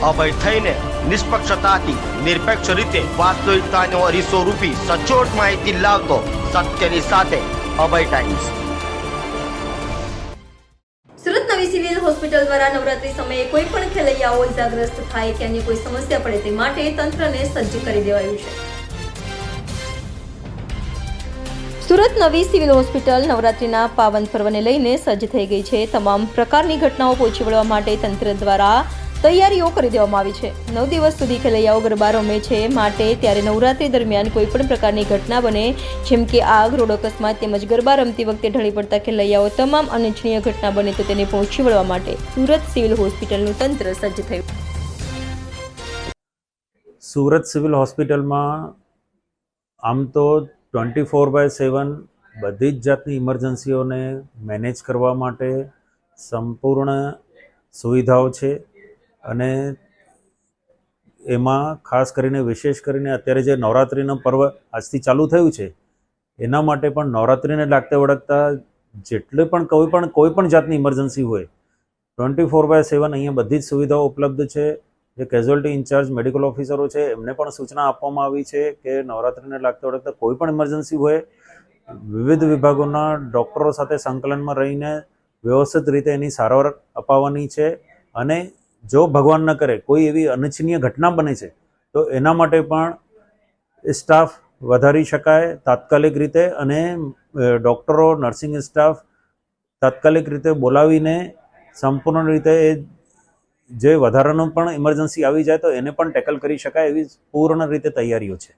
અભય થઈને નિષ્પક્ષતાથી નિરપેક્ષ રીતે વાસ્તવિકતાનો અરીસો રૂપી સચોટ માહિતી લાવતો સત્યની સાથે અભય ટાઈમ્સ। સુરત નવી સિવિલ હોસ્પિટલ દ્વારા નવરાત્રી સમયે કોઈ પણ ખેલૈયાઓ ઇજાગ્રસ્ત થાય કે અન્ય કોઈ સમસ્યા પડે તે માટે તંત્રને સજ્જ કરી દેવાયું છે। સુરત નવી સિવિલ હોસ્પિટલ નવરાત્રીના પાવન પર્વને લઈને સજ્જ થઈ ગઈ છે। તમામ પ્રકારની ઘટનાઓ પહોંચી વળવા માટે તંત્ર દ્વારા તૈયારીઓ કરી દેવામાં આવી છે। 9 દિવસ સુધી ખેલૈયાઓ ગરબા રમે છે માટે ત્યારે નવરાત્રી દરમિયાન કોઈ પણ પ્રકારની ઘટના બને જેમ કે આગ, રોડ અકસ્માત તેમજ ગરબા રમતી વખતે ઢળી પડતા ખેલૈયાઓ તમામ અનિચ્છનીય ઘટના બને તો તેને પહોંચી વળવા માટે સુરત સિવિલ હોસ્પિટલનું તંત્ર સજ્જ થયું। સુરત સિવિલ હોસ્પિટલમાં આમ તો 24/7 બધી જ જાતની ઇમરજન્સીઓને મેનેજ કરવા માટે સંપૂર્ણ સુવિધાઓ છે અને એમાં ખાસ કરીને વિશેષ કરીને અત્યારે જે નવરાત્રિનું પર્વ આજથી ચાલુ થયું છે એના માટે પણ નવરાત્રિને લાગતા વળગતા જેટલે પણ કોઈ પણ જાતની ઇમરજન્સી હોય 24/7 અહીંયા બધી જ સુવિધાઓ ઉપલબ્ધ છે। જે કેઝ્યુઅલ્ટી ઇન્ચાર્જ મેડિકલ ઓફિસરો છે એમને પણ સૂચના આપવામાં આવી છે કે નવરાત્રિને લાગતા વળગતા કોઈ પણ ઇમરજન્સી હોય વિવિધ વિભાગોના ડૉક્ટરો સાથે સંકલનમાં રહીને વ્યવસ્થિત રીતે એની સારવાર અપાવવાની છે અને જો ભગવાન ન કરે કોઈ એવી અનિચ્છનીય ઘટના બને છે તો એના માટે પણ સ્ટાફ વધારી શકાય તાત્કાલિક રીતે અને ડૉક્ટરો, નર્સિંગ સ્ટાફ તાત્કાલિક રીતે બોલાવીને સંપૂર્ણ રીતે એ જે વધારાનું પણ ઇમરજન્સી આવી જાય તો એને પણ ટેકલ કરી શકાય એવી પૂર્ણ રીતે તૈયારીઓ છે।